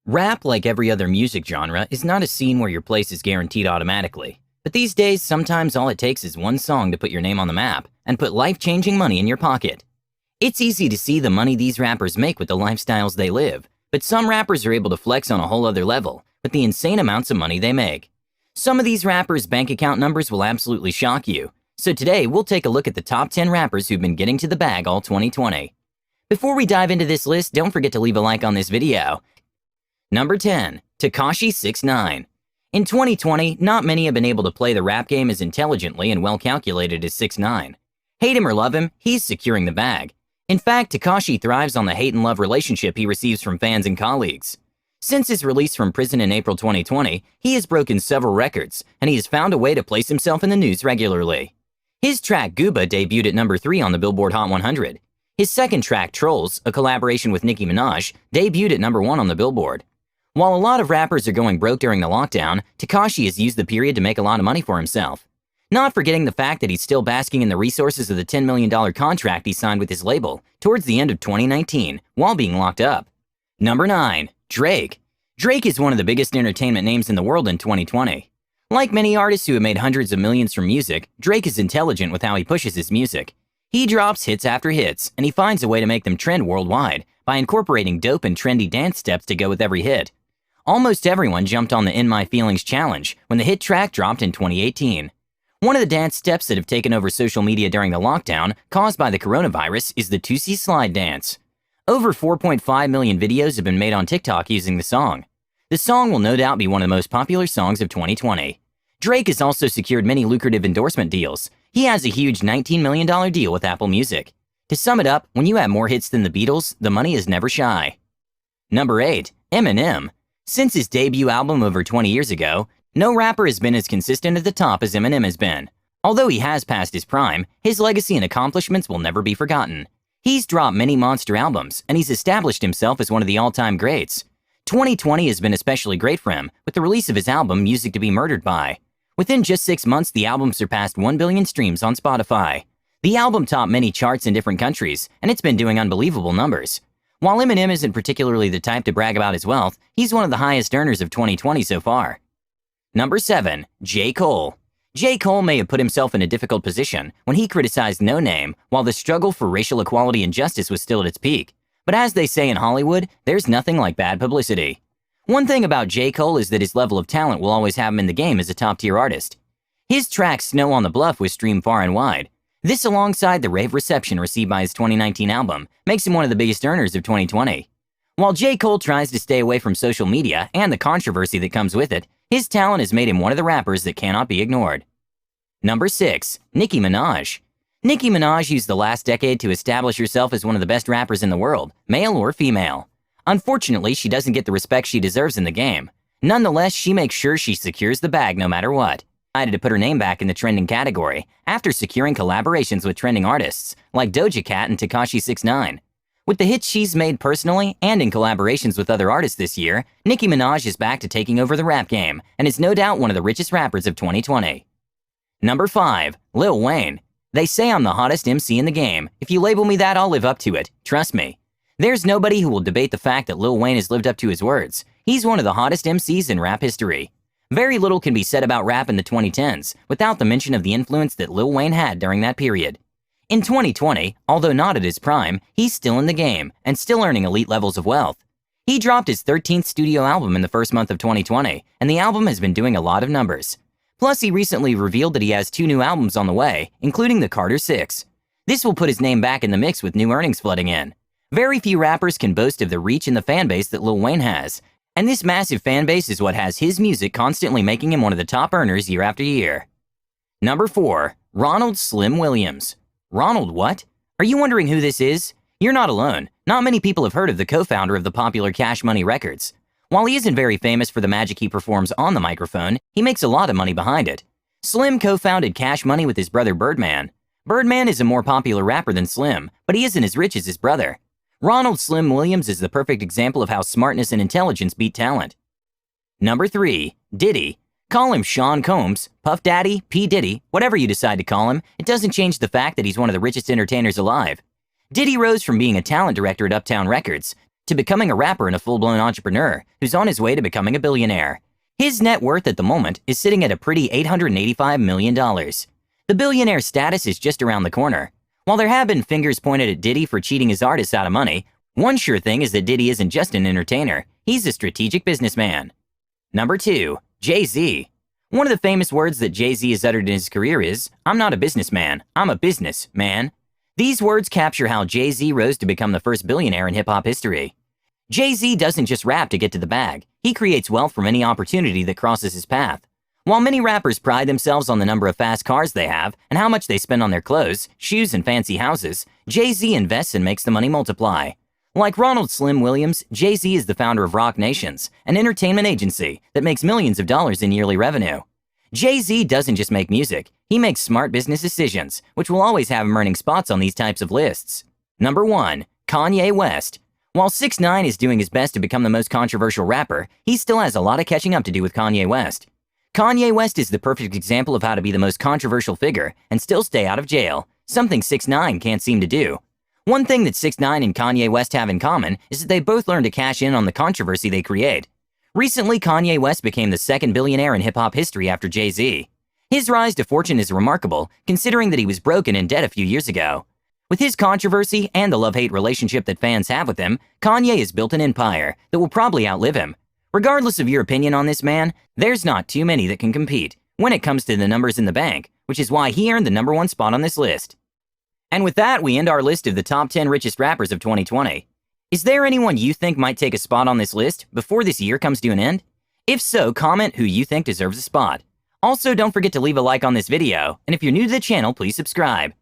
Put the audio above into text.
Rap, like every other music genre, is not a scene where your place is guaranteed automatically. But these days, sometimes all it takes is one song to put your name on the map and put life-changing money in your pocket. It's easy to see the money these rappers make with the lifestyles they live, but some rappers are able to flex on a whole other level with the insane amounts of money they make. Some of these rappers' bank account numbers will absolutely shock you. So today, we'll take a look at the top 10 rappers who've been getting to the bag all 2020. Before we dive into this list, don't forget to leave a like on this video. Number 10. Tekashi 6ix9ine. In 2020, not many have been able to play the rap game as intelligently and well-calculated as 6ix9ine. Hate him or love him, he's securing the bag. In fact, Tekashi thrives on the hate and love relationship he receives from fans and colleagues. Since his release from prison in April 2020, he has broken several records, and he has found a way to place himself in the news regularly. His track Gooba debuted at number 3 on the Billboard Hot 100. His second track, Trolls, a collaboration with Nicki Minaj, debuted at number 1 on the Billboard. While a lot of rappers are going broke during the lockdown, Tekashi has used the period to make a lot of money for himself. Not forgetting the fact that he's still basking in the resources of the $10 million contract he signed with his label towards the end of 2019 while being locked up. Number 9. Drake. Drake is one of the biggest entertainment names in the world in 2020. Like many artists who have made hundreds of millions from music, Drake is intelligent with how he pushes his music. He drops hits after hits, and he finds a way to make them trend worldwide by incorporating dope and trendy dance steps to go with every hit. Almost everyone jumped on the In My Feelings challenge when the hit track dropped in 2018. One of the dance steps that have taken over social media during the lockdown caused by the coronavirus is the Toosie Slide dance. Over 4.5 million videos have been made on TikTok using the song. The song will no doubt be one of the most popular songs of 2020. Drake has also secured many lucrative endorsement deals. He has a huge $19 million deal with Apple Music. To sum it up, when you have more hits than the Beatles, the money is never shy. Number 8. Eminem. Since his debut album over 20 years ago, no rapper has been as consistent at the top as Eminem has been. Although he has passed his prime, his legacy and accomplishments will never be forgotten. He's dropped many monster albums, and he's established himself as one of the all-time greats. 2020 has been especially great for him, with the release of his album Music to Be Murdered By. Within just 6 months, the album surpassed 1 billion streams on Spotify. The album topped many charts in different countries, and it's been doing unbelievable numbers. While Eminem isn't particularly the type to brag about his wealth, he's one of the highest earners of 2020 so far. Number 7. J. Cole. J. Cole may have put himself in a difficult position when he criticized NoName while the struggle for racial equality and justice was still at its peak. But as they say in Hollywood, there's nothing like bad publicity. One thing about J. Cole is that his level of talent will always have him in the game as a top-tier artist. His track Snow on the Bluff was streamed far and wide. This, alongside the rave reception received by his 2019 album, makes him one of the biggest earners of 2020. While J. Cole tries to stay away from social media and the controversy that comes with it, his talent has made him one of the rappers that cannot be ignored. Number 6. Nicki Minaj. Nicki Minaj used the last decade to establish herself as one of the best rappers in the world, male or female. Unfortunately, she doesn't get the respect she deserves in the game. Nonetheless, she makes sure she secures the bag no matter what. Decided to put her name back in the trending category after securing collaborations with trending artists like Doja Cat and Tekashi 6ix9ine. With the hits she's made personally and in collaborations with other artists this year, Nicki Minaj is back to taking over the rap game and is no doubt one of the richest rappers of 2020. Number 5. Lil Wayne. They say I'm the hottest MC in the game. If you label me that, I'll live up to it. Trust me. There's nobody who will debate the fact that Lil Wayne has lived up to his words. He's one of the hottest MCs in rap history. Very little can be said about rap in the 2010s without the mention of the influence that Lil Wayne had during that period. In 2020, although not at his prime, he's still in the game and still earning elite levels of wealth. He dropped his 13th studio album in the first month of 2020, and the album has been doing a lot of numbers. Plus, he recently revealed that he has 2 new albums on the way, including the Carter 6. This will put his name back in the mix with new earnings flooding in. Very few rappers can boast of the reach and the fan base that Lil Wayne has. And this massive fan base is what has his music constantly making him one of the top earners year after year. Number 4. Ronald Slim Williams. Ronald what? Are you wondering who this is? You're not alone. Not many people have heard of the co-founder of the popular Cash Money Records. While he isn't very famous for the magic he performs on the microphone, he makes a lot of money behind it. Slim co-founded Cash Money with his brother Birdman. Birdman is a more popular rapper than Slim, but he isn't as rich as his brother. Ronald Slim Williams is the perfect example of how smartness and intelligence beat talent. Number 3. Diddy. Call him Sean Combs, Puff Daddy, P. Diddy, whatever you decide to call him, it doesn't change the fact that he's one of the richest entertainers alive. Diddy rose from being a talent director at Uptown Records to becoming a rapper and a full-blown entrepreneur who's on his way to becoming a billionaire. His net worth at the moment is sitting at a pretty $885 million. The billionaire status is just around the corner. While there have been fingers pointed at Diddy for cheating his artists out of money, one sure thing is that Diddy isn't just an entertainer, he's a strategic businessman. Number 2. Jay-Z. One of the famous words that Jay-Z has uttered in his career is, "I'm not a businessman, I'm a businessman." These words capture how Jay-Z rose to become the first billionaire in hip-hop history. Jay-Z doesn't just rap to get to the bag, he creates wealth from any opportunity that crosses his path. While many rappers pride themselves on the number of fast cars they have and how much they spend on their clothes, shoes, and fancy houses, Jay-Z invests and makes the money multiply. Like Ronald Slim Williams, Jay-Z is the founder of Roc Nations, an entertainment agency that makes millions of dollars in yearly revenue. Jay-Z doesn't just make music, he makes smart business decisions, which will always have him earning spots on these types of lists. Number 1. Kanye West. While 6ix9ine is doing his best to become the most controversial rapper, he still has a lot of catching up to do with Kanye West. Kanye West is the perfect example of how to be the most controversial figure and still stay out of jail, something 6ix9ine can't seem to do. One thing that 6ix9ine and Kanye West have in common is that they both learn to cash in on the controversy they create. Recently, Kanye West became the second billionaire in hip-hop history after Jay-Z. His rise to fortune is remarkable, considering that he was broken in debt a few years ago. With his controversy and the love-hate relationship that fans have with him, Kanye has built an empire that will probably outlive him. Regardless of your opinion on this man, there's not too many that can compete when it comes to the numbers in the bank, which is why he earned the number 1 spot on this list. And with that, we end our list of the top 10 richest rappers of 2020. Is there anyone you think might take a spot on this list before this year comes to an end? If so, comment who you think deserves a spot. Also, don't forget to leave a like on this video, and if you're new to the channel, please subscribe.